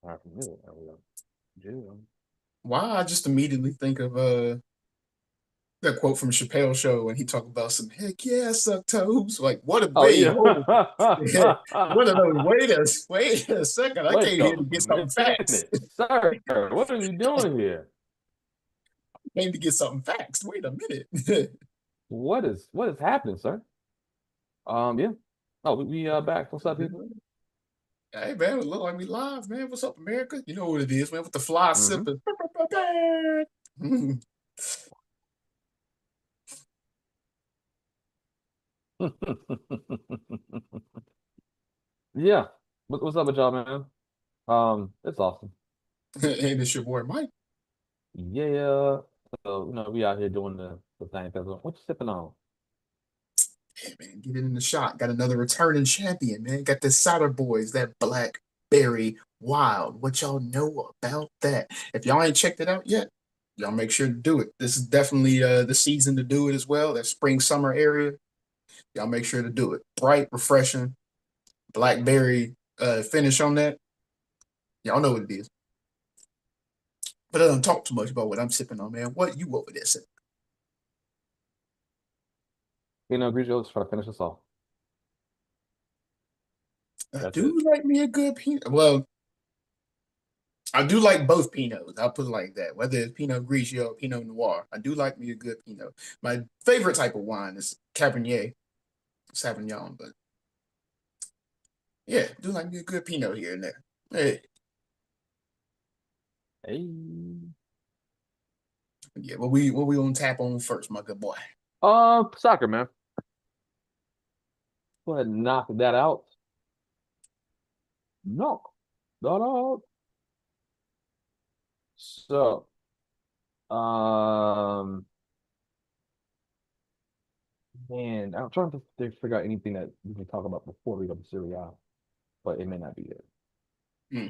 I knew it. There we go. Jill. Why I just immediately think of that quote from Chappelle Show when he talked about some heck yeah, I suck toes. Like what a Oh wait, yeah. hold what are those? Wait a second. I Wait came a here to get something facts. minute, sir. What are you doing here? Came to get something facts. Wait a minute. What is happening, sir? Yeah. Oh, we back. What's up, people? Hey man, it look like we live, man. What's up, America? You know what it is, man. With the fly Mm-hmm. sipping. Yeah. What's up with y'all, man? It's awesome. Hey, this your boy Mike. Yeah. So, we out here doing the thing. What you sipping on? Hey man, get it in the shot. Got another returning champion, man. Got the Cider Boys, that Blackberry Wild. What y'all know about that? If y'all ain't checked it out yet, y'all make sure to do it. This is definitely the season to do it as well. That spring summer area. Y'all make sure to do it. Bright, refreshing, blackberry finish on that. Y'all know what it is. But I don't talk too much about what I'm sipping on, man. What you over there sipping? Grigio, just trying to finish this off. I That's it. do like me a good Pinot. Well, I do like both Pinots. I'll put it like that. Whether it's Pinot Grigio or Pinot Noir, I do like me a good Pinot. My favorite type of wine is Cabernet Sauvignon, but yeah, I do like me a good Pinot here and there. Hey, Hey. yeah, what we gonna tap on first, my good boy? Soccer, man. Go ahead and knock that out. Knock that out. So, um, man, I'm trying to figure out anything that we can talk about before we go to Serie A, but it may not be it. Hmm.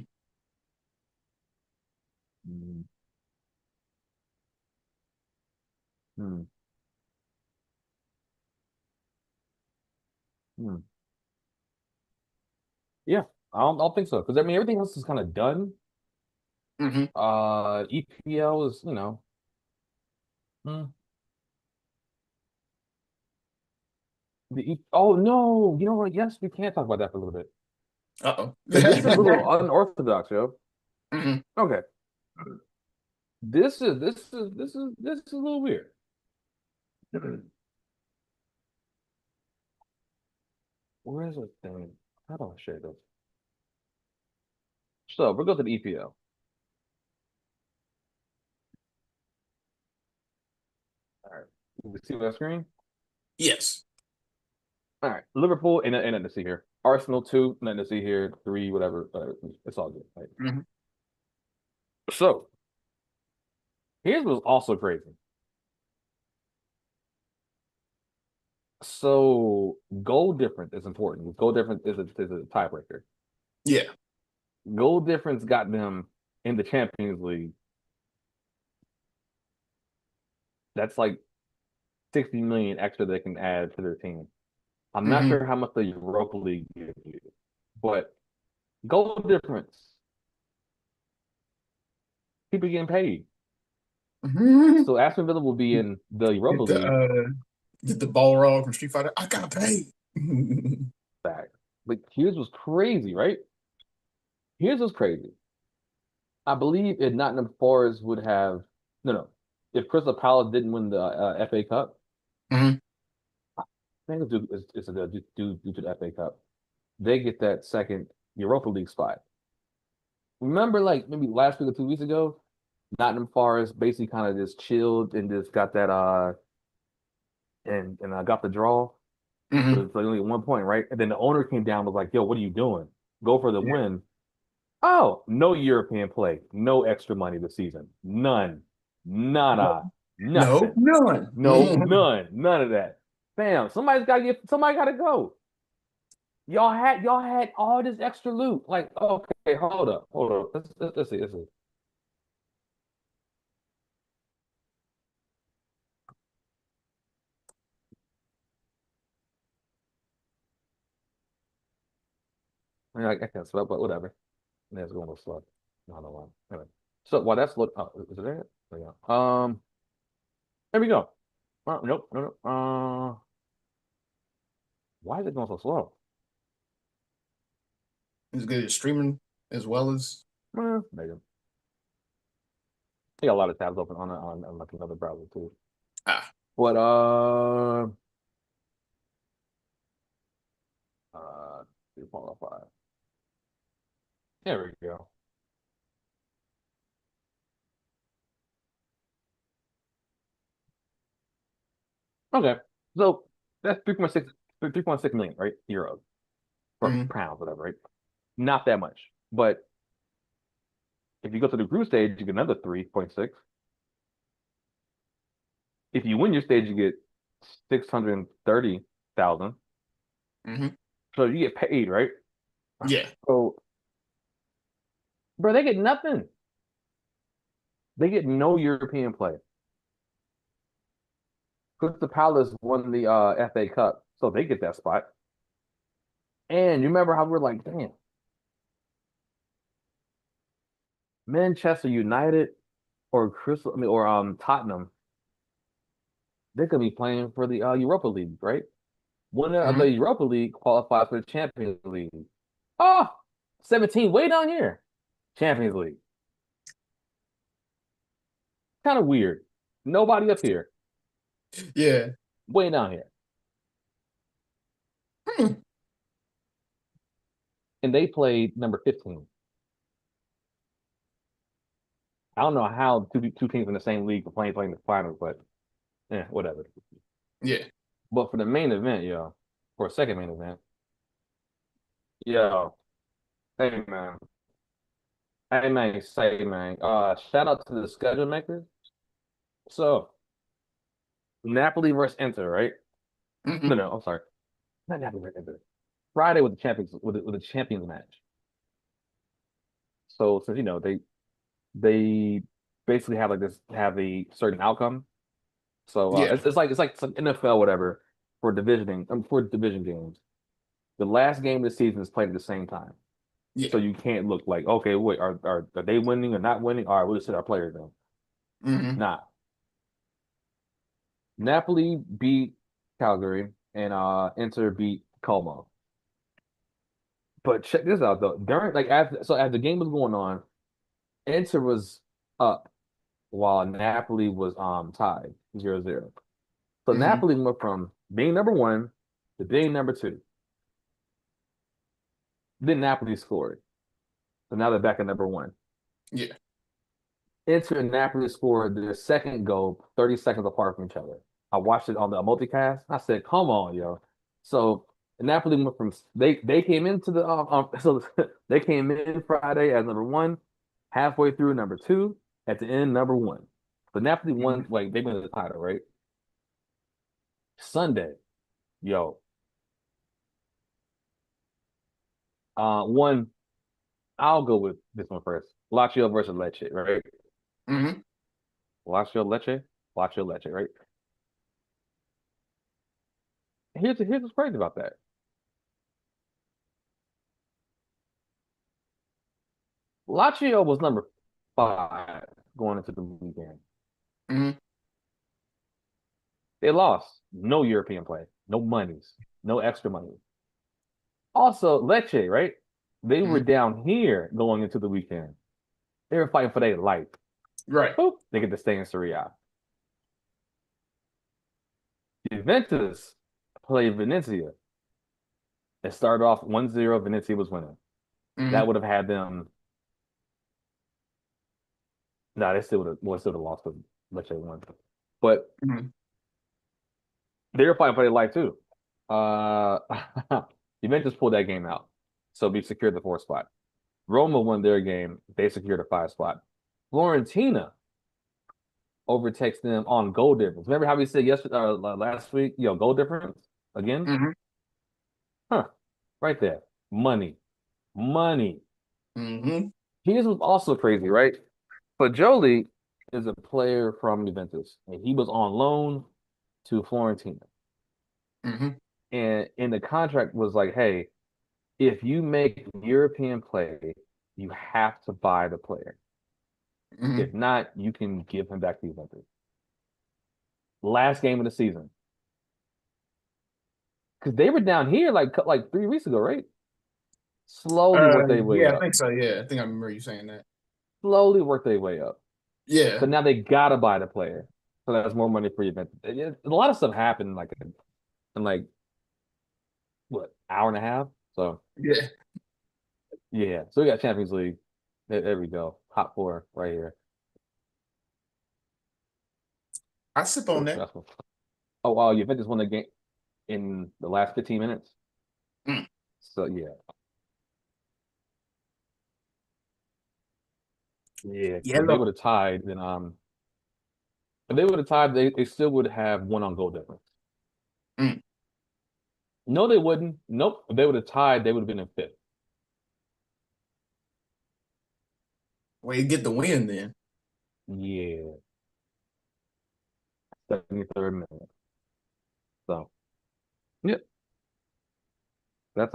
Mm, hmm, hmm. Yeah, I don't think so because I mean everything else is kind of done. Mm-hmm. EPL is hmm, oh no, you know what? Yes, we can talk about that for a little bit Uh-oh. because this is a little unorthodox, yo. Hmm. Okay, this is a little weird. Where is the thing? How do I share this? So we'll go to the EPL. All right. You see my screen? Yes. All right. Liverpool, and nothing to see here. Arsenal, two, nothing to see here. Three, whatever. It's all good. Right? Hmm. So here's what's also crazy. So goal difference is important. Goal difference is a tiebreaker. Yeah. Goal difference got them in the Champions League. That's like 60 million extra they can add to their team. I'm not Hmm. sure how much the Europa League gives you, but goal difference, people getting paid. Hmm. So Aston Villa will be in the Europa Get the League get the ball roll from Street Fighter. I gotta pay. back. But here's what's crazy, right? Here's what's crazy. I believe if Nottingham Forest would have no. If Crystal Palace didn't win the FA Cup, Hmm. I think it's due to the FA Cup. They get that second Europa League spot. Remember, like maybe last week or 2 weeks ago, Nottingham Forest basically kind of just chilled and just got that and got the draw. Hmm. So it's like only 1 point, right? And then the owner came down and was like, "Yo, what are you doing? Go for the Yeah. win." Oh, no European play, no extra money this season, none, nada, No, nothing, none. no, none of that. Bam, somebody got to go. Y'all had all this extra loot. Like, okay, hold up. Let's see, let's see. I can't spell, but whatever. That's going to slow. No, no one. Anyway, so while that's look, oh, is it there? There we go. There we go. Nope, no, no. Why is it going so slow? As good as streaming as well as. Maybe. I got a lot of tabs open on like another browser too. Ah, But uh 3.5. There we go. Okay. So that's 3.6 million, right? Euros or mhm, pounds, whatever, right? Not that much. But if you go to the group stage, you get another 3.6. If you win your stage, you get 630,000. mhm. So you get paid, right? Yeah. So, bro, they get nothing. They get no European play. Crystal Palace won the FA Cup, so they get that spot. And you remember how we're like, damn, Manchester United or Tottenham, they could be playing for the Europa League, right? Winner of the Mhm. Europa League qualifies for the Champions League. Oh, 17, way down here. Champions League. Kind of weird. Nobody up here, Yeah. way down here. Hmm. And they played number 15. I don't know how two teams in the same league are playing the finals, but whatever. Yeah. But for the main event, yo, for a second main event, yo, hey man, say man, shout out to the schedule makers. So Napoli versus Inter, right? Mhm. No, I'm sorry, not Napoli versus Inter. Friday with the champions with the champions match. So since they basically have a certain outcome. So Yeah. it's like NFL whatever for division games. The last game of the season is played at the same time. Yeah. So you can't look like, okay, wait, are they winning or not winning? All right, we'll just sit our players down. Mhm. Nah. Napoli beat Calgary and Inter beat Como. But check this out though. During as the game was going on, Inter was up while Napoli was tied 0-0. So Mhm. Napoli went from being number one to being number two. Then Napoli scored. So now they're back at number one. Yeah. Inter and Napoli scored their second goal 30 seconds apart from each other. I watched it on the multicast. I said, "Come on, yo!" So Napoli went from they came into the so they came in Friday as number one, halfway through number two, at the end number one. So Napoli Mhm. won, like they win the title, right? Sunday, yo, one. I'll go with this one first. Lazio versus Lecce, right? Mhm. Lazio Lecce, Lazio Lecce, right? Here's what's crazy about that. Lazio was number 5 going into the weekend. Mhm. They lost no European play, no monies, no extra money. Also, Lecce, right? They were Mhm. down here going into the weekend. They were fighting for their life. Right. Boop, they get to stay in Serie A. Juventus played Venezia. It started off 1-0. Venezia was winning. That Mhm. would have had them. No, they still would have lost because Lecce won. But Mhm. they were fighting for their life too. Uh, Juventus pulled that game out, so we secured the 4th spot. Roma won their game; they secured a 5 spot. Florentina overtakes them on goal difference. Remember how we said yesterday, last week? Yo, goal difference again? Mhm. Huh? Right there, money, money. Mhm. Here's what's also crazy, right? But Jolie is a player from Juventus, and he was on loan to Florentina, Mhm. and in the contract was like, hey, if you make European play you have to buy the player. Mhm. If not, you can give him back to Juventus. Last game of the season. Because they were down here like 3 weeks ago, right? Slowly work their way Yeah, I up. think so. Yeah, I think I remember you saying that. Slowly work their way up. So Yeah, now they gotta buy the player. So that's more money for Juventus. A lot of stuff happened in like what, hour and a half? So yeah. yeah. So we got Champions League. There we go. Top four right here. I sip on Oh, that. stressful. Oh wow, Juventus won the game in the last 15 minutes. Mm. So yeah. Yeah. Yeah, Because if they look. would have tied, then if they would have tied, they still would have one on goal difference. Mm. No, they wouldn't. Nope. If they would have tied, they would have been in fifth. Well, you get the win then. Yeah. 73rd minute. So yeah. That's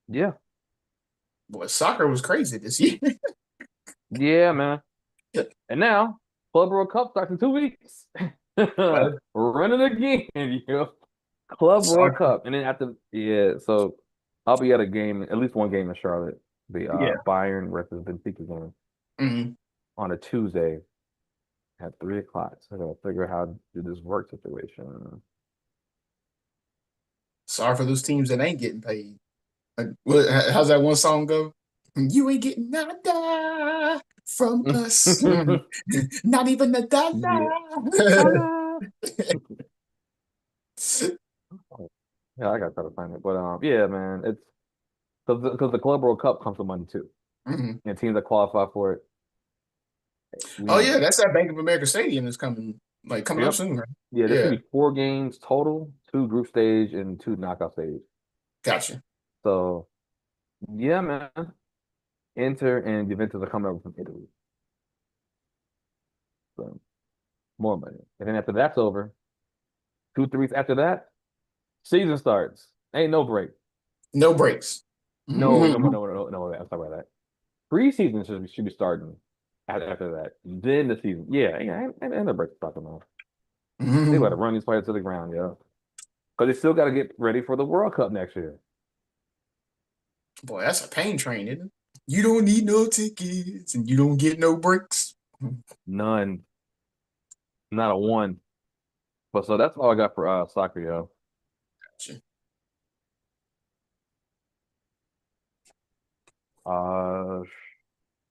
yeah. Boy, soccer was crazy this year. Yeah, man. And now Club World Cup starts in 2 weeks. But Running again, you know. Club World soccer, Cup. And then after yeah, so I'll be at a game, at least one game in Charlotte. The yeah. Bayern versus Benfica game Mhm. on a Tuesday at 3 o'clock. So I gotta figure out how to do this work situation. Sorry for those teams that ain't getting paid. How's that one song go? You ain't getting nada from us. Not even a Yeah. dollar. Yeah, I gotta try to find it. But yeah, man, it's because the Club World Cup comes with money too. Mhm. And teams that qualify for it, you Oh know. yeah, that's that Bank of America Stadium that's coming up Yep. soon, right? Yeah, there's Yeah, gonna be 4 games total, 2 group stage and 2 knockout stage. gotcha. So yeah, man. Inter and Juventus are coming over from Italy. So more money. And then after that's over, 2 3 weeks after that, season starts. Ain't no break. No breaks. No, no more, Mhm. no. I'm talking about that. Preseason should be starting after that. Then the season. Yeah, yeah, ain't no break talking about. They got to Mhm. run these players to the ground, yeah. Because they still got to get ready for the World Cup next year. Boy, that's a pain train, isn't it? You don't need no tickets and you don't get no breaks. None, not a one. But so that's all I got for soccer, yo. Gotcha. Uh,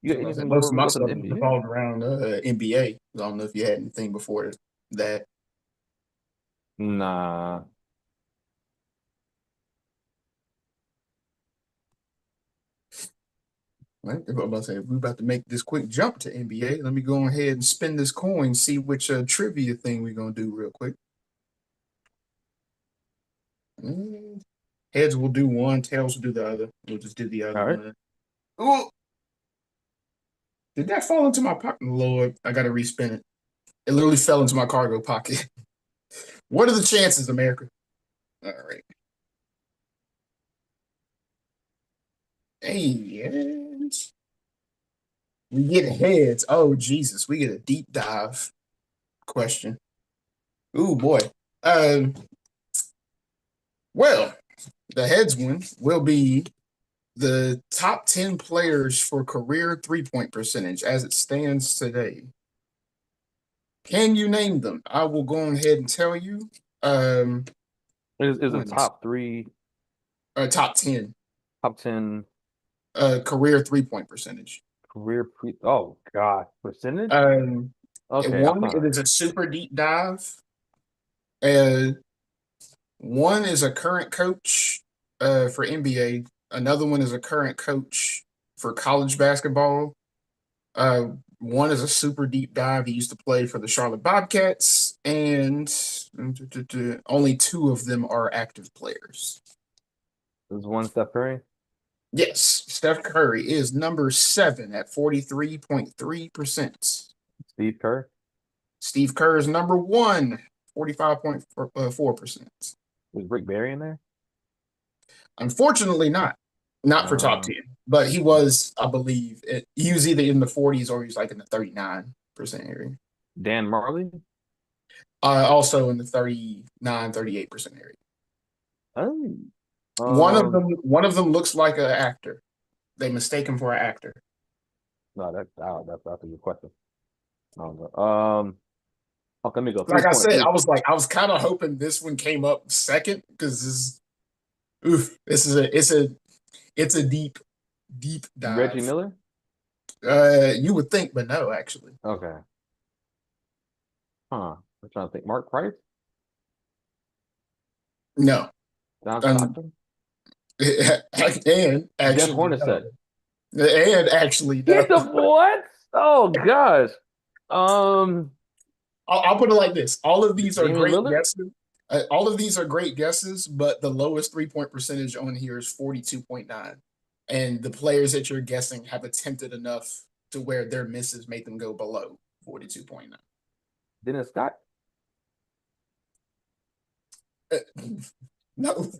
you got So I said anything most of before we my go to the stuff NBA? revolved around NBA. I don't know if you had anything before that. Nah. Right? I'm about to say, if we're about to make this quick jump to NBA, let me go ahead and spin this coin, see which trivia thing we're gonna do real quick. Mm, Heads will do one, tails will do the other. We'll just do the other All right. one. Oh, did that fall into my pocket? Lord, I gotta respin it. It literally fell into my cargo pocket. What are the chances, America? All right. Hey, heads. We get heads. Oh, Jesus. We get a deep dive question. Ooh, boy. Um, well, the heads one will be the top 10 players for career 3-point percentage as it stands today. Can you name them? I will go ahead and tell you. Um, Is it One's top three, top 10 top 10 career 3-point percentage. career pre? Oh God, percentage? Um, Okay, I'm One, it fine. is a super deep dive. Uh, One is a current coach for NBA. Another one is a current coach for college basketball. Uh, One is a super deep dive. He used to play for the Charlotte Bobcats, and only two of them are active players. There's one Steph Curry. Yes, Steph Curry is number 7 at 43.3%. Steve Kerr. Steve Kerr is number 1, 45.4%. Was Rick Barry in there? Unfortunately, not. Not for top 10, but he was, I believe, he was either in the 40s or he was like in the 39% area. Dan Marley. Also in the 38% area. Oh, One of them looks like an actor. They mistake him for an actor. no, that's a good question. I don't know. Okay, let me go. Like I 3 point. said, I was kind of hoping this one came up second because it's a deep Reggie dive. Miller. You would think, but no, actually, Okay. Huh. I'm trying to think. Mark Price. no. Don Um, Stockton. and Jeff actually, no. Hornacek. And actually, no. Get the what? Oh gosh. Um, I'll put it like this: all of these are Damian great Lillard. guesses. All of these are great guesses, but the lowest 3-point percentage on here is 42.9. And the players that you're guessing have attempted enough to where their misses make them go below 42.9. Dennis Scott. No,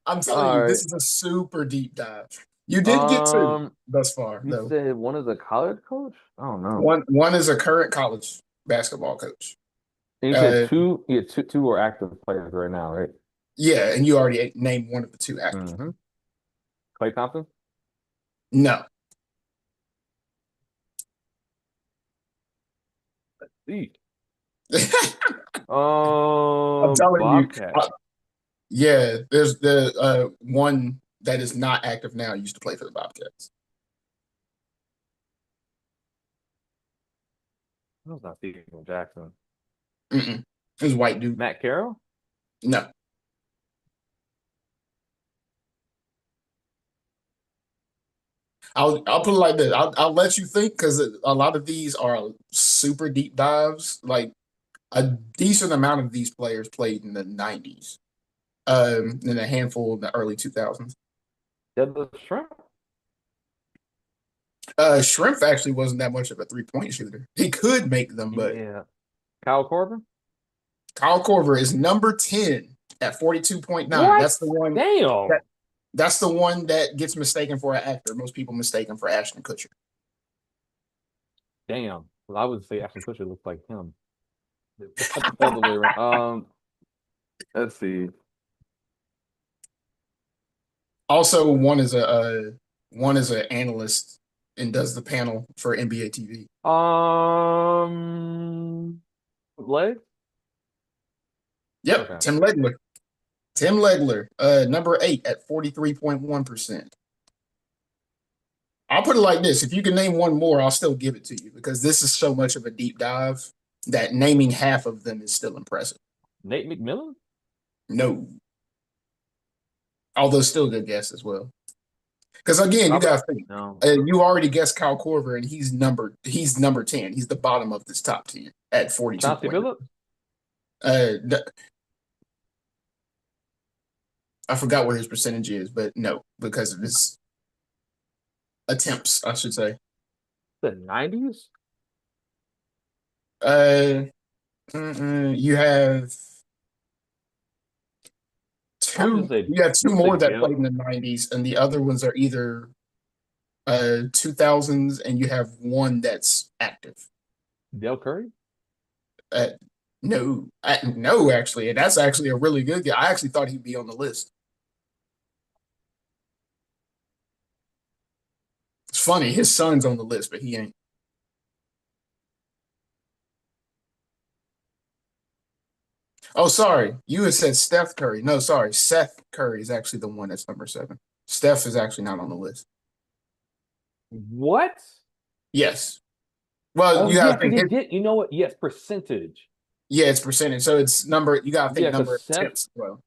I'm telling All you, right. this is a super deep dive. You did get two thus far, You though. said one is a college coach? I don't know. One is a current college basketball coach. And you said two, yeah, two are active players right now, right? Yeah, and you already named one of the two actors. Mm-hmm. Clay Thompson? No. Eek. I'm telling you. Bobcat. Yeah, there's the one that is not active now used to play for the Bobcats. That was not Steven Jackson. Mm-mm. It was a white dude. Matt Carroll? No. I'll put it like this. I'll let you think because a lot of these are super deep dives. Like a decent amount of these players played in the 90s, and a handful in the early 2000s. Deadlift Shrimp? Shrimp actually wasn't that much of a 3-point shooter. He could make them, but Yeah. Kyle Corbin? Kyle Korver is number 10 at 42.9. What? That's the one. Damn. That's the one that gets mistaken for an actor. Most people mistake him for Ashton Kutcher. Damn. Well, I would say Ashton Kutcher looks like him. All the way around. Let's see. Also, one is an analyst and does the panel for NBA TV. Leg? Yep, Okay. Tim Legler. Tim Legler, number 8 at 43.1%. I'll put it like this. If you can name one more, I'll still give it to you because this is so much of a deep dive that naming half of them is still impressive. Nate McMillan? No. Although still a good guess as well. Because again, you got to think. No. You already guessed Kyle Korver, and he's number 10. He's the bottom of this top 10 at 42. Chauncey Billups? I forgot what his percentage is, but no, because of his attempts, I should say. The 90s? You have two. You have two more that played in the 90s, and the other ones are either 2000s, and you have one that's active. Dell Curry? No, actually, and that's actually a really good guy. I actually thought he'd be on the list. It's funny, his son's on the list, but he ain't. Oh, sorry. You had said Steph Curry. No, sorry. Seth Curry is actually the one that's number 7. Steph is actually not on the list. What? Yes. Well, you gotta think. You know what? Yes, percentage. Yeah, it's percentage. So it's number. You gotta think number of attempts. Well,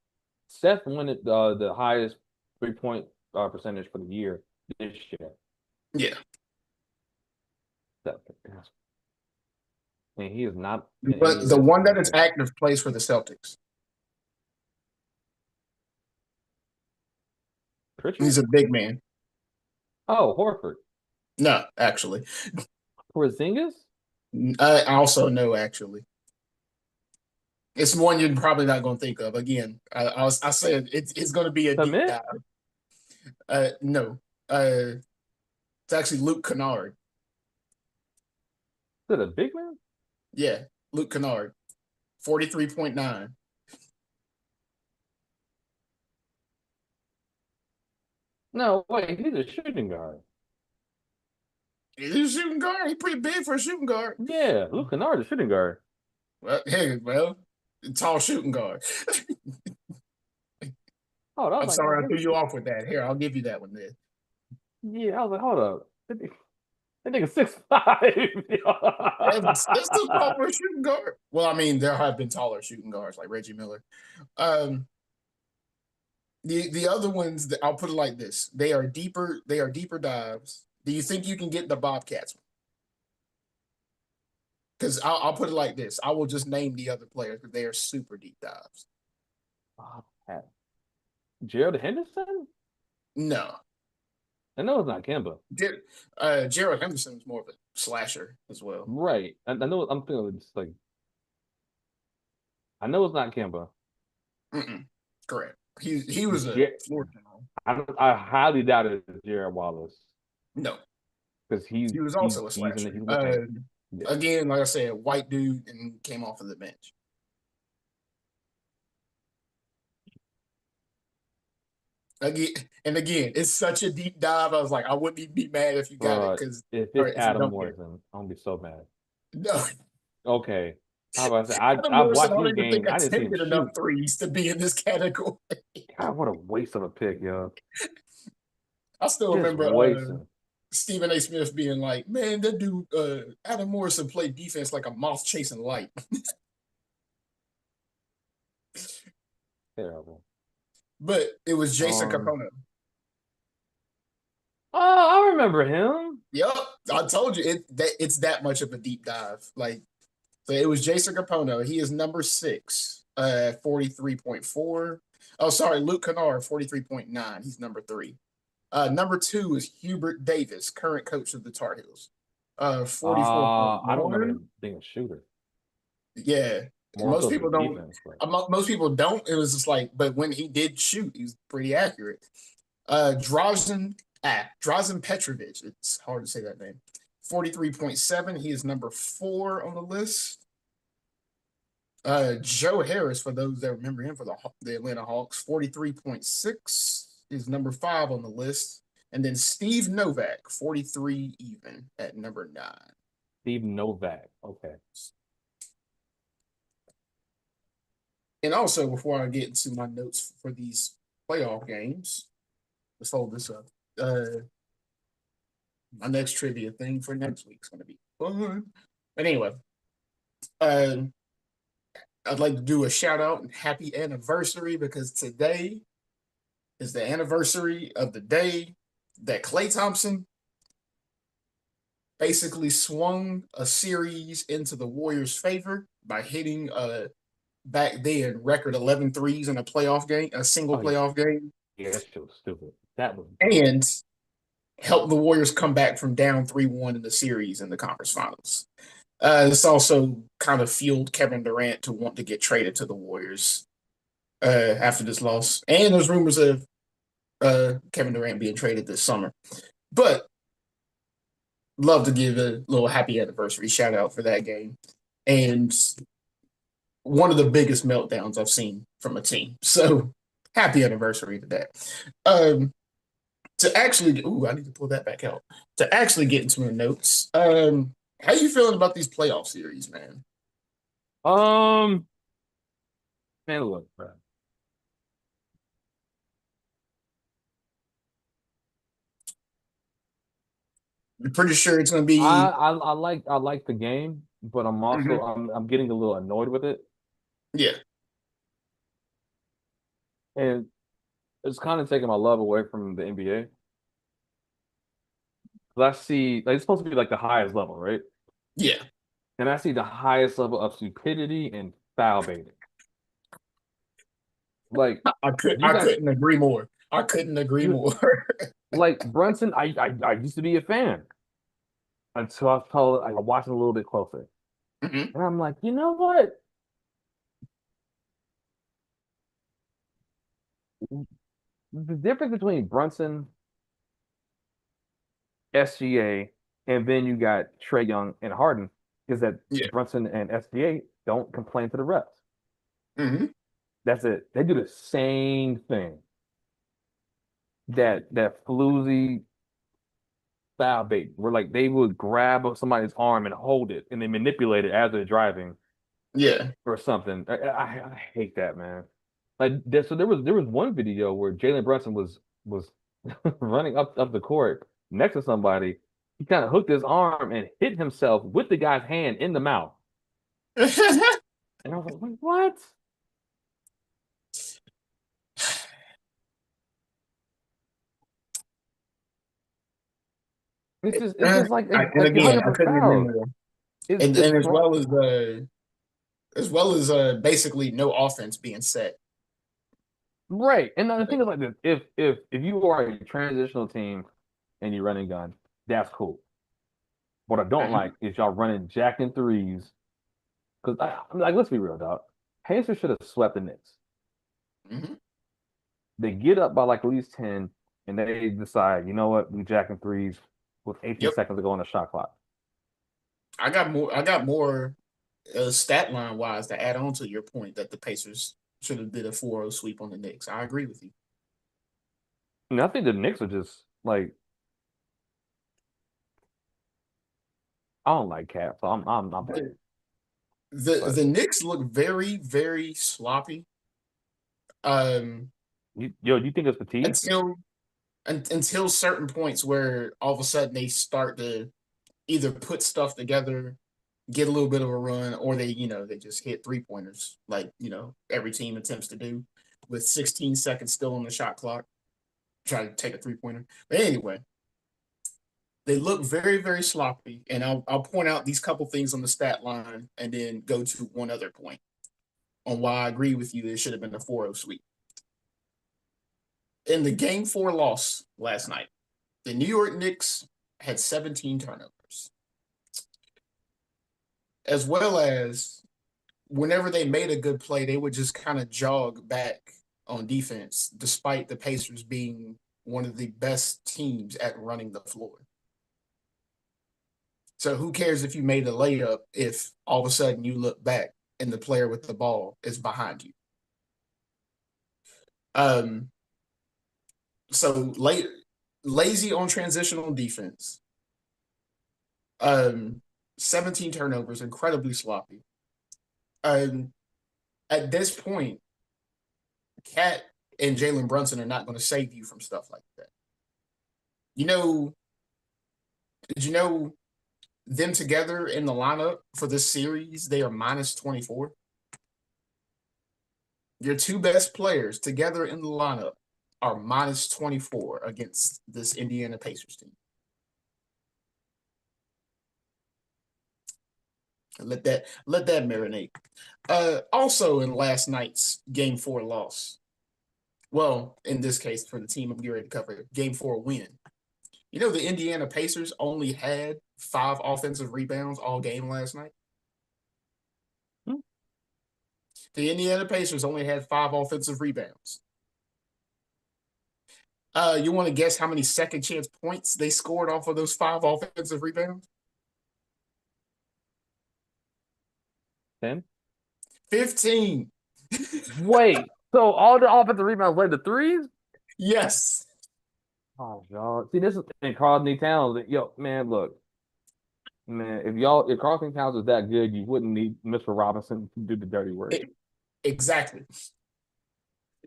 Seth won it the highest 3-point percentage for the year this year. Yeah. And he is not. But the one that is active plays for the Celtics. Pritchard? He's a big man. Oh, Horford. No, actually. Porzingis? I also know, actually. It's one you're probably not going to think of. Again, I said it's going to be a deep dive. No. Uh, it's actually Luke Kennard. Is it a big man? Yeah, Luke Kennard, 43.9. No, wait, he's a shooting guard. He's a shooting guard. He's pretty big for a shooting guard. Yeah, Luke Kennard is a shooting guard. Well, hey, well, tall shooting guard. Oh, I was I'm like, sorry oh, I threw you off with that. Here, I'll give you that one then. yeah, I was like, hold up. That nigga 6'5". That's too tall for a shooting guard. Well, I mean, there have been taller shooting guards like Reggie Miller. Um, the other ones that I'll put it like this: they are deeper. They are deeper dives. Do you think you can get the Bobcats? Because I'll put it like this: I will just name the other players because they are super deep dives. Oh, man. Gerald Henderson? No, I know it's not Kemba. Gerald Henderson is more of a slasher as well. Right. I know I'm feeling it's like I know it's not Kemba. Mm-mm. Correct. He was a Jer- floor general. I highly doubt it's Jared Wallace No, because he was also a he's slasher. in the paint. Yeah. Again, like I said, white dude and came off of the bench. Again, and again, it's such a deep dive. I was like, I wouldn't even be mad if you got it Bro, because, if or it's if you Adam don't get it. Morrison, I'm gonna be so mad. No, Okay. How about I say Adam I've Morrison, I watched don't his even think games. I didn't see him attempted enough shoot. threes to be in this category. God, what a waste of a pick, yo. I still Just remember wasting. Stephen A. Smith being like, "Man, that dude Adam Morrison played defense like a moth chasing light." Terrible. But it was Jason Um Capono. Oh, I remember him. Yep, I told you it's that much of a deep dive. Like, so it was Jason Capono. He is number 6, 43.4. Oh, sorry, Luke Kennard, 43.9. He's number 3. Number 2 is Hubert Davis, current coach of the Tar Heels. I don't remember 44.1. him being a shooter. Yeah. More Most so people than don't. defense, but Most people don't. It was just like, but when he did shoot, he was pretty accurate. Drazen Petrovic. It's hard to say that name. 43.7. He is number 4 on the list. Joe Harris, for those that remember him for the Atlanta Hawks, 43.6 is number 5 on the list. And then Steve Novak, 43 even at number 9. Steve Novak. Okay. And also, before I get into my notes for these playoff games, let's hold this up. My next trivia thing for next week's going to be fun. But anyway, uh, I'd like to do a shout out and happy anniversary because today is the anniversary of the day that Klay Thompson basically swung a series into the Warriors' favor by hitting back then record 11 threes in a playoff game, a single Oh yeah. playoff game, Yeah, that shit was stupid. That was dumb. and helped the Warriors come back from down 3-1 in the series in the conference finals. This also kind of fueled Kevin Durant to want to get traded to the Warriors after this loss. And there's rumors of Kevin Durant being traded this summer. But love to give a little happy anniversary shout out for that game. And one of the biggest meltdowns I've seen from a team. So happy anniversary to that. To actually, I need to pull that back out. To actually get into my notes, how you feeling about these playoff series, man? Um, man, look, bro. I'm pretty sure it's going to I, be. I I like the game, but I'm also Mhm. I'm getting a little annoyed with it, Yeah, and it's kind of taking my love away from the NBA. 'Cause I see like it's supposed to be like the highest level, right? yeah. And I see the highest level of stupidity and foul baiting. Like you I got couldn't agree more. I couldn't agree you more. like Brunson. I used to be a fan until I watched it a little bit closer, Mhm. and I'm like, you know what? the difference between Brunson, SGA, and then you got Trae Young and Harden is that Yeah. Brunson and SGA don't complain to the refs. Hmm. That's it. They do the same thing. That floozy foul bait, where like they would grab somebody's arm and hold it, and they manipulate it as they're driving Yeah. or something. I hate that, man. So there was one video where Jalen Brunson was running up the court next to somebody. He kind of hooked his arm and hit himself with the guy's hand in the mouth. And I was like, "Wait, what?" It's just like you're Again, hunting I for couldn't agree fouls. more. It's And wrong. as well as basically no offense being set. Right. And the thing Like, is like this, if you are a transitional team and you're running gun, that's cool. What I don't like mhm. is y'all running jack and threes. Because like, let's be real, dog. Pacers should have swept the Knicks. Mhm. They get up by like at least 10, and they decide, you know what, we jacking threes with 18 Yep. seconds to go on the shot clock. I got more stat line wise to add on to your point that the Pacers should have did a 4-0 sweep on the Knicks. I agree with you. And I think the Knicks are just like I don't like Cap, so I'm The playing. But the Knicks look very, very sloppy. Um you think it's fatigue? until until certain points where all of a sudden they start to either put stuff together, get a little bit of a run, or they just hit 3 pointers like every team attempts to do with 16 seconds still on the shot clock, try to take a 3 pointer. But anyway, they look very, very sloppy, and I'll point out these couple things on the stat line, and then go to one other point on why I agree with you. It should have been a 4-0 sweep in the game 4 loss last night. The New York Knicks had 17 turnovers, as well as whenever they made a good play, they would just kind of jog back on defense, despite the Pacers being one of the best teams at running the floor. So who cares if you made a layup if all of a sudden you look back and the player with the ball is behind you? Um, so lazy on transitional defense. Um, 17 turnovers, incredibly sloppy. Um, at this point, Cat and Jalen Brunson are not going to save you from stuff like that. You know, did you know them together in the lineup for this series? They are minus 24. Your two best players together in the lineup are minus 24 against this Indiana Pacers team. Let that marinate. Also in last night's game 4 loss. Well, in this case, for the team I'm getting ready to cover, game 4 win. The Indiana Pacers only had 5 offensive rebounds all game last night. Hmm. The Indiana Pacers only had 5 offensive rebounds. You want to guess how many second chance points they scored off of those 5 offensive rebounds? 10? 15. Wait, so all the offensive rebounds led to threes? Yes. Oh, y'all. See, this is in Carlton Towns. Yo, man, look, man, if Carlton Towns was that good, you wouldn't need Mr. Robinson to do the dirty work. Exactly.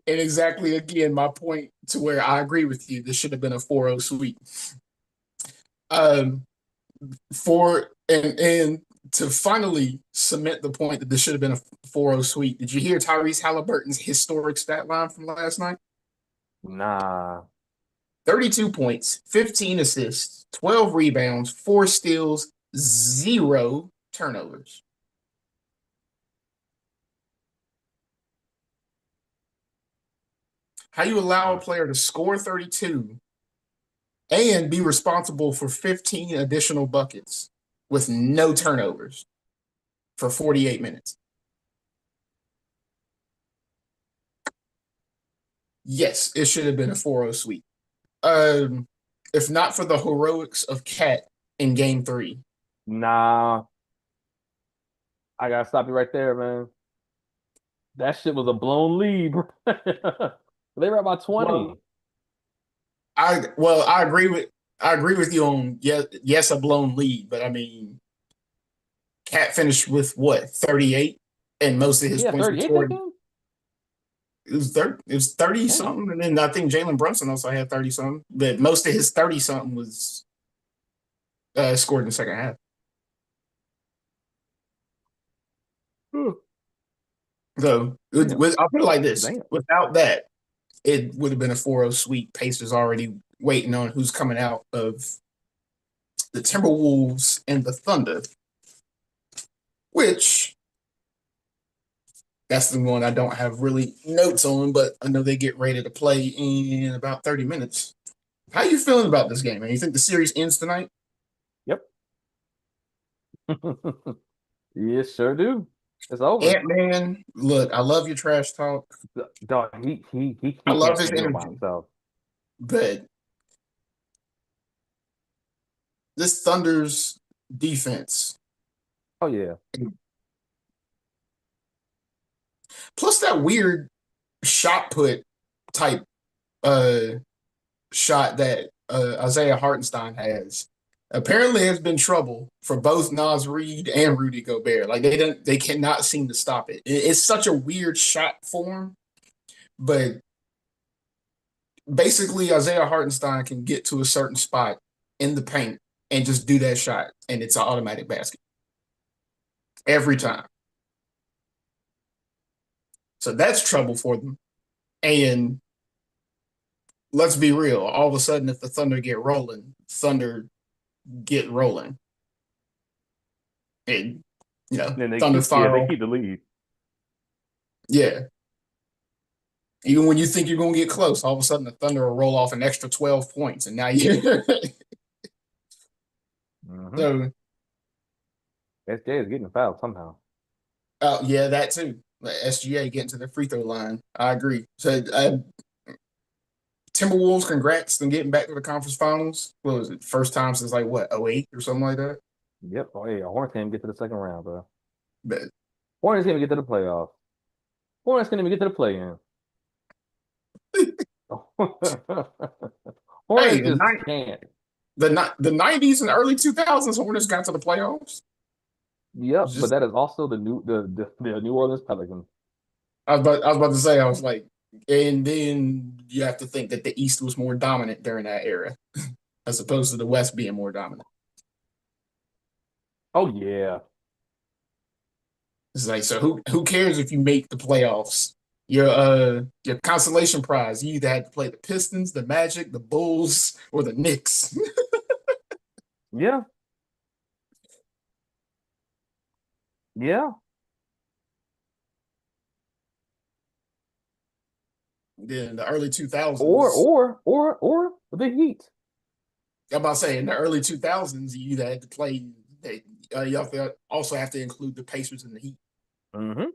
And exactly again, my point to where I agree with you. This should have been a 4-0 sweep. Um, for and to finally cement the point that this should have been a 4-0 sweep. Did you hear Tyrese Halliburton's historic stat line from last night? Nah. 32 points, 15 assists, 12 rebounds, 4 steals, 0 turnovers. How you allow a player to score 32 and be responsible for 15 additional buckets with no turnovers for 48 minutes? Yes, it should have been a 4-0 sweep. Um, if not for the heroics of Cat in Game 3. Nah, I gotta stop you right there, man. That shit was a blown lead, bro. They were about Well, 20. I agree with you on yes, a blown lead, but I mean, Cat finished with what 38, and most of his Yeah, points were 38 that scored. game? It was 30 Damn. something, and then I think Jalen Brunson also had 30 something, but most of his 30 something was scored in the second half. Whew. So Damn. I'll put it like this: Damn. without that, it would have been a 4-0 sweep. Pacers already waiting on who's coming out of the Timberwolves and the Thunder, which that's the one I don't have really notes on, but I know they get ready to play in about 30 minutes. How you feeling about this game, man? You think the series ends tonight? Yep. Yes, sure do. It's over. Ant-Man, look, I love your trash talk. Dog, I he love can't his hang by energy, himself. but this Thunder's defense, Oh yeah. plus that weird shot put type uh shot that Isaiah Hartenstein has. Apparently, has been trouble for both Nas Reed and Rudy Gobert. Like they cannot seem to stop it. It's such a weird shot form, but basically Isaiah Hartenstein can get to a certain spot in the paint and just do that shot, and it's an automatic basket every time. So that's trouble for them. And let's be real. All of a sudden, if the Thunder get rolling, Thunder get rolling. And Then Thunder they Spiral. keep the lead. Yeah. Even when you think you're gonna get close, all of a sudden the Thunder will roll off an extra 12 points, and now you Mm-hmm. so SJ is getting fouled somehow. yeah, that too. SGA getting to the free throw line. I agree. So Timberwolves, congrats on getting back to the conference finals. What was it? First time since like what, 08 or something like that? Yep. Oh yeah, Hornets can't even get to the second round, bro. But Hornets can't even get to the playoffs. Hornets can't even get to the play-in. hey, Hornets just can't. the 90s and early 2000s Hornets got to the playoffs. Yep, but Just that is also the the New Orleans Pelicans. I was about to say, I was like, and then you have to think that the East was more dominant during that era, as opposed to the West being more dominant. Oh yeah. It's like, so who cares if you make the playoffs? Your consolation prize, you either had to play the Pistons, the Magic, the Bulls, or the Knicks. Yeah. Yeah. Then in the early Or 2000s, or or the Heat. I'm about to say in the early 2000s, you either had to play you also have to include the Pacers and the Heat Mm-hmm.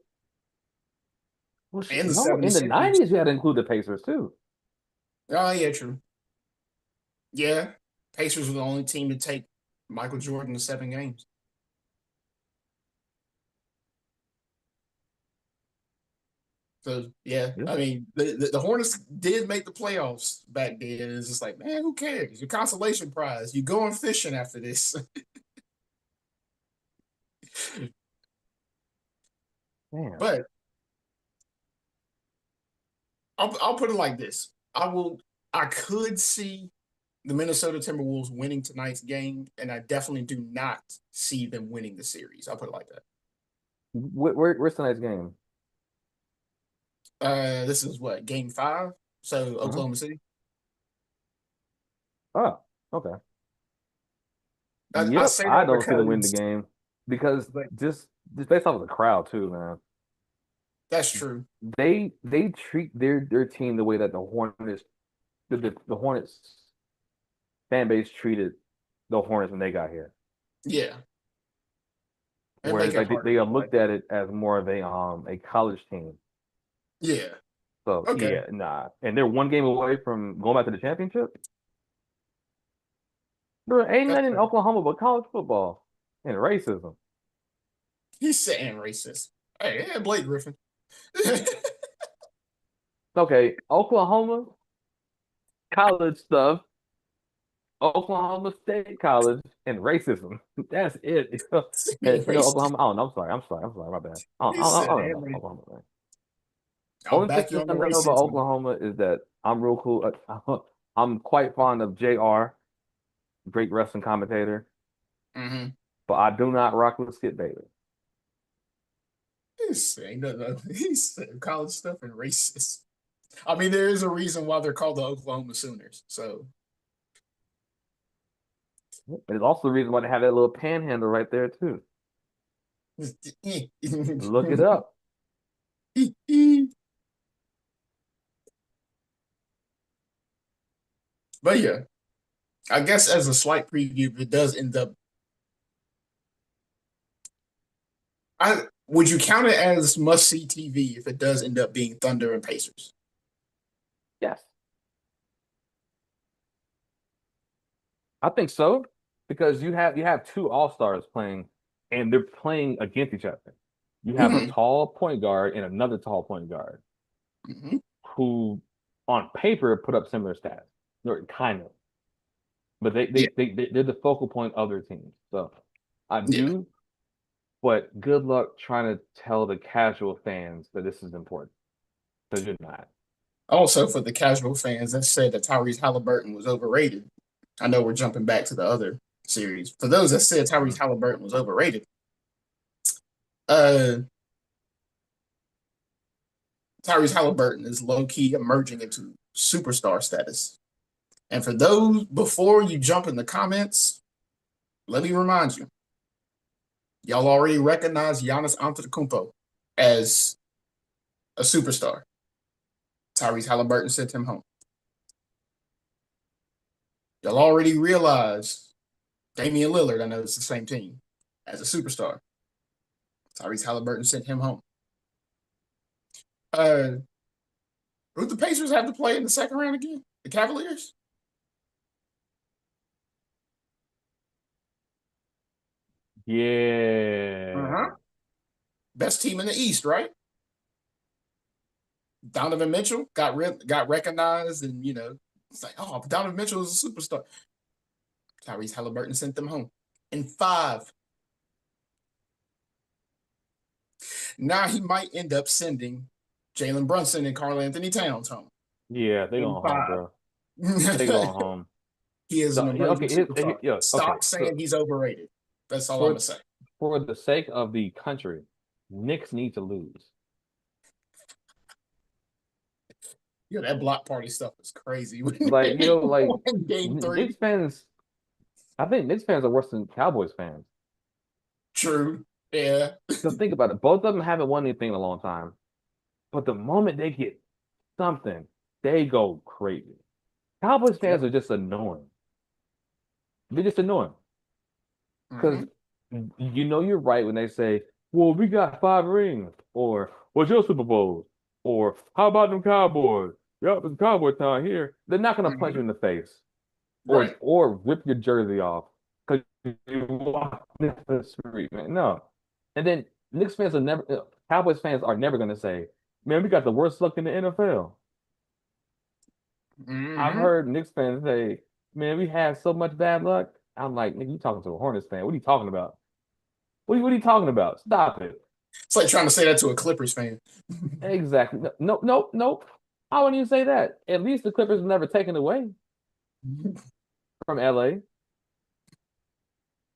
Well, and the no, in the 76ers. 90s you had to include the Pacers too. Oh yeah, true. Yeah, Pacers were the only team to take Michael Jordan to 7 games. So yeah, Yeah. I mean the Hornets did make the playoffs back then. It's just like, man, who cares? Your consolation prize. You going fishing after this. Man. But I'll put it like this. I could see the Minnesota Timberwolves winning tonight's game, and I definitely do not see them winning the series. I'll put it like that. Where's tonight's game? This is what, game 5? So Mm-hmm. Oklahoma City. Oh, okay. I Yep, say I that don't see them win the because game because like, just based off of the crowd too, man. that's true. They treat their team the way that the Hornets the Hornets fan base treated the Hornets when they got here. Yeah, and make Whereas it like harder they for them like looked that. at it as more of a college team. Yeah. So Okay. yeah, nah. And they're one game away from going back to the championship. There ain't That's nothing in fair. Oklahoma but college football and racism. He's saying racist. Hey, yeah, Blake Griffin. Okay, Oklahoma college stuff, Oklahoma State College, and racism. That's it. And, Racist. Oklahoma. Oh no, I'm sorry. My bad. He said, I don't and know Oklahoma. Man. I'll Only thing back you on I the know about racism. Oklahoma is that I'm real cool. I'm quite fond of JR, great wrestling commentator, Mm-hmm. but I do not rock with Skip Bayless. He's saying no. He's saying college stuff and racist. I mean, there is a reason why they're called the Oklahoma Sooners. So And it's also the reason why they have that little panhandle right there too. Look it up. But yeah, I guess as a slight preview, it does end up. I would you count it as must see TV if it does end up being Thunder and Pacers? Yes, I think so because you have two all stars playing, and they're playing against each other. You have a Mm-hmm. tall point guard and another tall point guard Mm-hmm. who, on paper, put up similar stats. Or kind of, but Yeah, they're the focal point of their team. So I yeah. do, but good luck trying to tell the casual fans that this is important because you're not. Also, for the casual fans that said that Tyrese Halliburton was overrated, I know we're jumping back to the other series. For those that said Tyrese Mhm. Halliburton was overrated, uh, Tyrese Halliburton is low key emerging into superstar status. And for those before you jump in the comments, let me remind you, y'all already recognize Giannis Antetokounmpo as a superstar. Tyrese Halliburton sent him home. Y'all already realize Damian Lillard, I know it's the same team, as a superstar. Tyrese Halliburton sent him home. Uh, who the Pacers have to play in the second round again? The Cavaliers? Uh-huh. Yeah. Best team in the East, right? Donovan Mitchell got recognized, and it's like, oh, Donovan Mitchell is a superstar. Tyrese Halliburton sent them home in five. Now he might end up sending Jalen Brunson and Karl Anthony Towns home Yeah, they in going home, five. bro. They going home. He is an So yeah, emerging okay, superstar. yeah, okay. Stop So saying he's overrated. That's all I'm for gonna say. for the sake of the country, Knicks need to lose. Yeah, that block party stuff is crazy. Like, like Game three. Knicks fans, I think Knicks fans are worse than Cowboys fans. True. Yeah. So think about it. Both of them haven't won anything in a long time. But the moment they get something, they go crazy. Cowboys fans Yep. are just annoying. They're just annoying. Because Hmm. you're right when they say, well, we got 5 rings, or what's your Super Bowl? Or how about them Cowboys? Yep, it's Cowboy town here. They're not gonna punch you Hmm. in the face Right. or rip your jersey off because you walk down the street, man. No. And then Knicks fans are never Cowboys fans are never gonna say, man, we got the worst luck in the NFL. I've Hmm. heard Knicks fans say, man, we had so much bad luck. I'm like, nigga, you talking to a Hornets fan. What are you talking about? What are you talking about? Stop it. It's like trying to say that to a Clippers fan. Exactly. No, no, no, nope. I wouldn't even say that. At least the Clippers were never taken away from LA.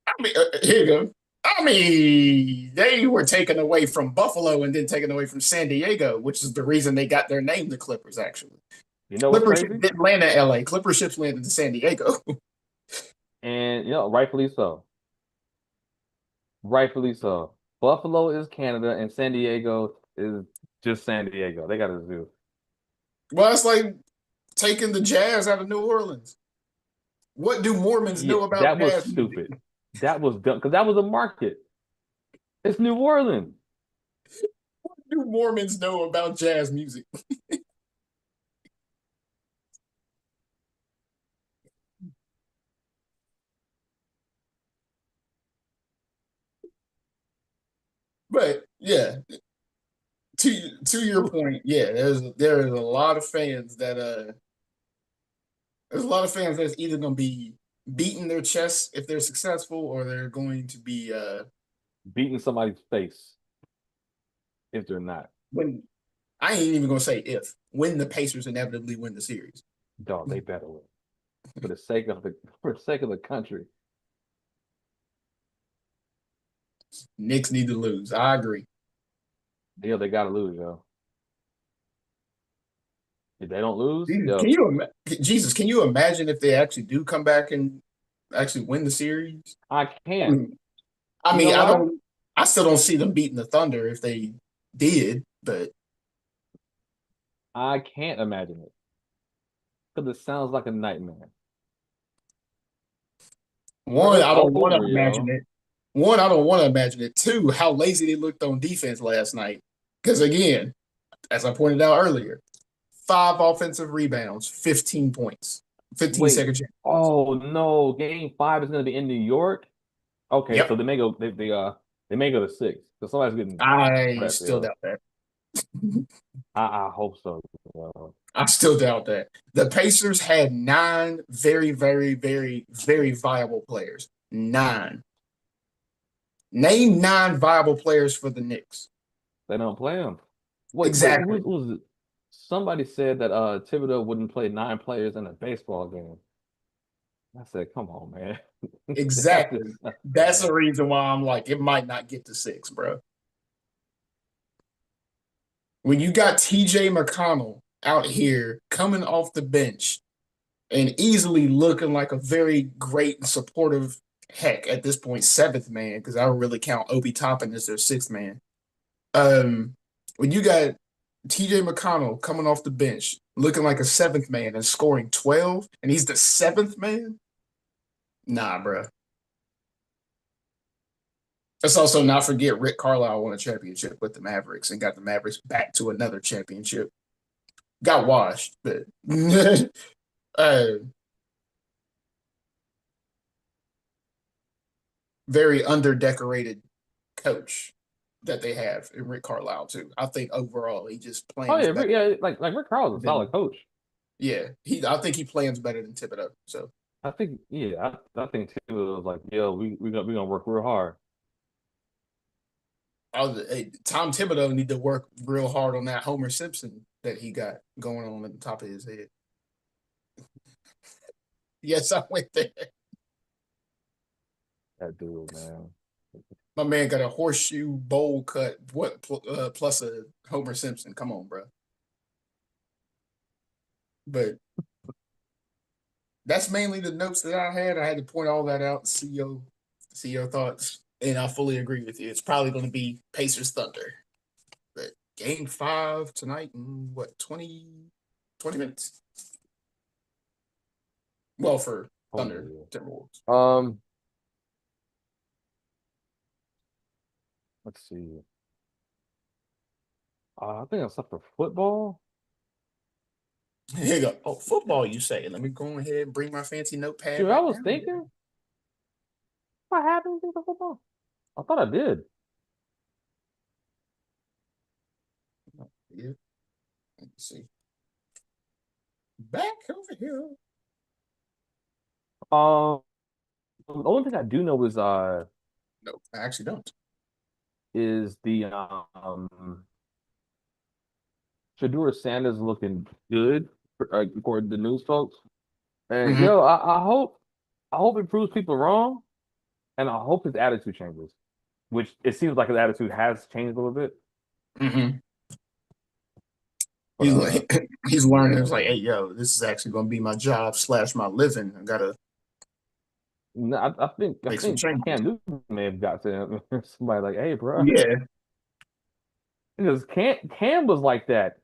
I mean, here you go. I mean, they were taken away from Buffalo and then taken away from San Diego, which is the reason they got their name, the Clippers, actually. You know what's Clipper ship crazy? didn't land in LA. Clipper ships landed in San Diego. And rightfully so. Rightfully so. Buffalo is Canada and San Diego is just San Diego. They got a zoo. Well, it's like taking the jazz out of New Orleans. What do Mormons Yeah, know about that was jazz music? stupid. That was dumb because that was a market. It's New Orleans. What do Mormons know about jazz music? But yeah, to your point, yeah, there is a lot of fans that there's a lot of fans that's either gonna be beating their chests if they're successful, or they're going to be Beating somebody's face if they're not. when I ain't even gonna say if when the Pacers inevitably win the series. Dog, they better win. For the sake of the country. Knicks need to lose. I agree. Yeah, they gotta lose, yo. If they don't lose, Jesus, yo, can you imagine if they actually do come back and actually win the series? I I can't. mean, I You mean, know I why? don't. I still don't see them beating the Thunder if they did. But I can't imagine it. Because it sounds like a nightmare. one, It's I don't want to over, imagine yo. it. One, I don't want to imagine it. Two, how lazy they looked on defense last night. Because again, as I pointed out earlier, 5 offensive rebounds, 15 points, 15 Wait. second chance. Oh no, game 5 is gonna be in New York. Okay, so Yep, they may go to 6. So somebody's getting I pressed, still yo. doubt that. I hope so. Yo. I still doubt that. The Pacers had 9 very, very, very, very viable players. 9. Name 9 viable players for the Knicks. They don't play them. Wait, Exactly. who was it? Somebody said that Thibodeau wouldn't play 9 players in a baseball game. I said, come on, man. That Exactly. is not That's fair. the reason why I'm like, it might not get to 6, bro. When you got TJ McConnell out here coming off the bench and easily looking like a very great and supportive, heck, at this point, 7th man, because I don't really count Obi Toppin as their 6th man. Um, when you got TJ McConnell coming off the bench, looking like a 7th man and scoring 12, and he's the 7th man, nah, bro. Let's also not forget Rick Carlisle won a championship with the Mavericks and got the Mavericks back to another championship. Got washed, but uh, very underdecorated coach that they have in Rick Carlisle too. I think overall he just Oh plans yeah, better yeah, like Rick Carl's a solid than coach. yeah. I think he plans better than Thibodeau. So I think yeah, I think Thibodeau was like, yo, we gonna work real hard. Tom Thibodeau need to work real hard on that Homer Simpson that he got going on at the top of his head. Yes, I went there. That dude, man. My man got a horseshoe bowl cut. What plus a Homer Simpson? Come on, bro. But that's mainly the notes that I had. I had to point all that out and see your thoughts. And I fully agree with you. It's probably going to be Pacers Thunder. But game 5 tonight in what 20 minutes? Well, for Oh Thunder yeah. Timberwolves. Let's see. I think that's up for football. Here you go. Oh, football, you say? Let me go ahead and bring my fancy notepad Shoot, I back was down here. thinking, what happened to the football? I thought I did. Yeah, let me see. Back over here. Um, the only thing I do know No, I actually don't. is the Shedeur Sanders looking good according to news folks. And Mm-hmm. yo, I hope it proves people wrong, and I hope his attitude changes. Which it seems like his attitude has changed a little bit. Mm-hmm. But He's learning. yeah, It's like, hey, man. yo, this is actually going to be my job / my living. I gotta No, I make some think changes. Cam Newton may have got to him. Somebody like, hey, bro, Yeah. because Cam was like that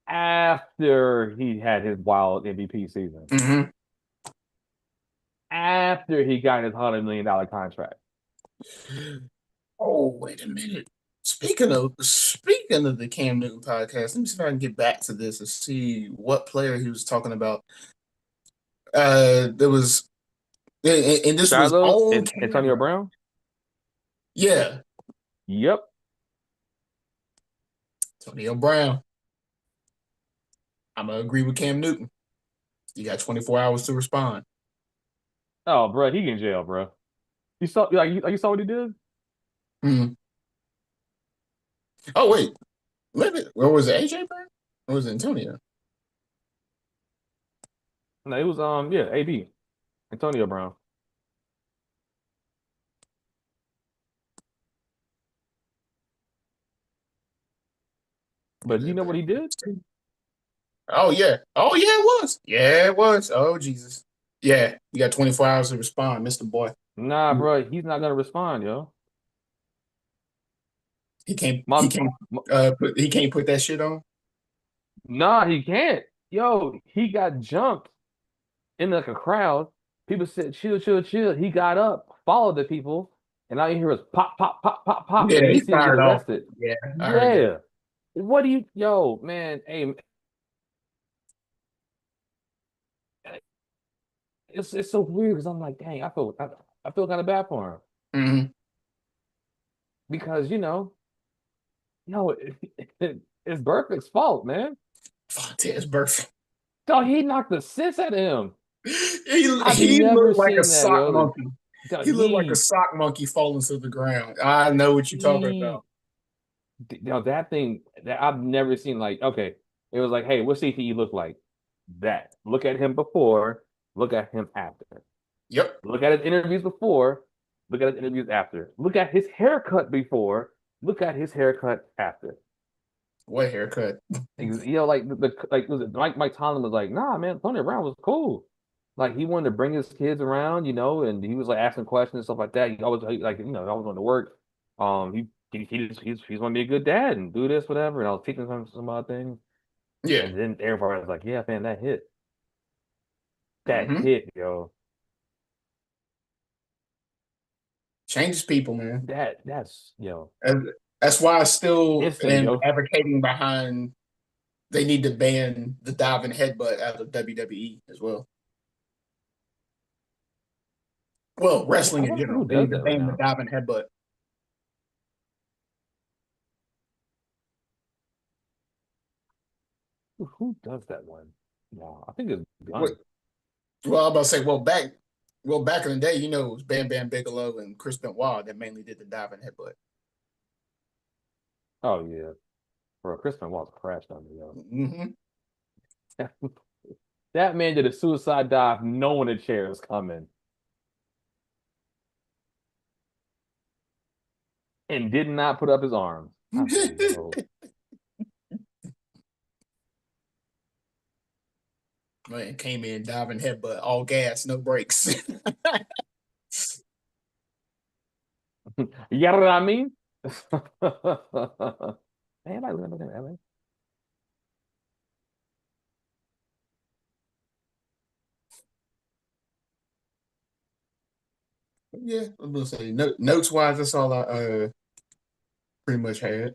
after he had his wild MVP season, Mm-hmm. after he got his $100 million contract. Oh, wait a minute. Speaking of the Cam Newton podcast, let me see if I can get back to this and see what player he was talking about. There was and this was Shiloh on and Antonio camera. Brown. Yeah. Yep. Antonio Brown. I'm gonna agree with Cam Newton. You got 24 hours to respond. Oh, bro, he in jail, bro. You saw you saw what he did? Mhm. Oh wait, wait a minute. Where was it? AJ Brown? Or was it Antonio? No, it was yeah, AD, Antonio Brown. But you know what he did? Oh yeah. Oh yeah, it was. Yeah, it was. Oh Jesus. Yeah, you got 24 hours to respond, Mr. Boy. Nah, bro, he's not gonna respond, yo. He can't. He My, can't. my He can't put that shit on. Nah, he can't. Yo, he got jumped in like a crowd. People said, chill, chill, chill. He got up, followed the people, and all you hear was pop, pop, pop, pop, pop, Yeah, and you he see him get fired off. arrested. Yeah, I heard that. Yeah. What do you, yo, man? Hey, it's so weird because I'm like, dang, I feel kind of bad for him Mm-hmm. because yo, it's Burfict's fault, man. Fontez Burfict. Dog, he knocked the sense out of him. I've He never looked like a seen that, sock yo. monkey. Dog, He looked like a sock monkey falling to the ground. I know what you're talking he about. that thing that I've never seen. Like, okay, it was like, hey, what's CTE look like? That. Look at him before. Look at him after. Yep. Look at his interviews before. Look at his interviews after. Look at his haircut before. Look at his haircut after. What haircut? Like like was it Mike Tomlin was like, nah, man, Tony Brown was cool. Like he wanted to bring his kids around, and he was like asking questions and stuff like that. He always like always wanted to work. He's want to be a good dad and do this whatever. And I was teaching him some other things, Yeah. and then everybody was like, yeah, man, that Mm-hmm. hit, yo, Changes people, man. that's And that's why I still instantly, am yo, advocating behind they need to ban the diving headbutt out of WWE as well. Well, I wrestling in wonder general. who They does need to that right ban the now. diving headbutt. Who does that one? No, I think it's What Gunn. well, I'm about to say, back in the day, it was Bam Bam Bigelow and Chris Benoit that mainly did the diving headbutt. Oh yeah, bro, Chris Benoit's crashed on me, yo. Mm-hmm. That man did a suicide dive knowing a chair is coming and did not put up his arms. I said, yo, Man, came in diving headbutt, all gas, no brakes. you got what I mean? Everybody living in LA. Yeah, I'm gonna say notes wise, that's all I pretty much had.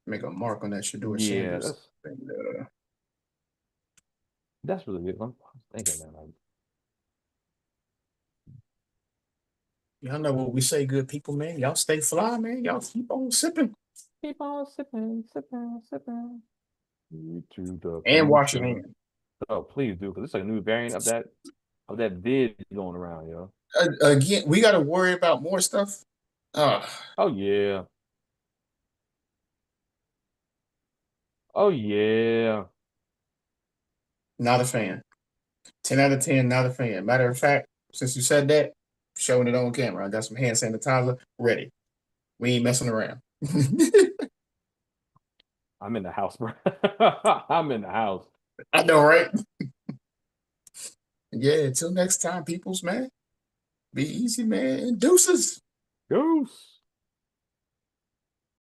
Make a mark on that Shador Yeah, Sanders. And, that's really good. I'm thinking, man, like, y'all know what we say, good people, man. Y'all stay fly, man. Y'all keep on sipping keep on sipping, sipping, sipping. To the and wash your future. hands. Oh, please do, because it's like a new variant of that vid going around, yo. Again, we got to worry about more stuff. Uh, Oh yeah. Oh yeah. Not a fan. 10 out of 10, not a fan. Matter of fact, since you said that, showing it on camera. I got some hand sanitizer ready. We ain't messing around. I'm in the house, bro. I'm in the house. I know, right? Yeah, until next time, peoples, man. Be easy, man. And deuces. Goose.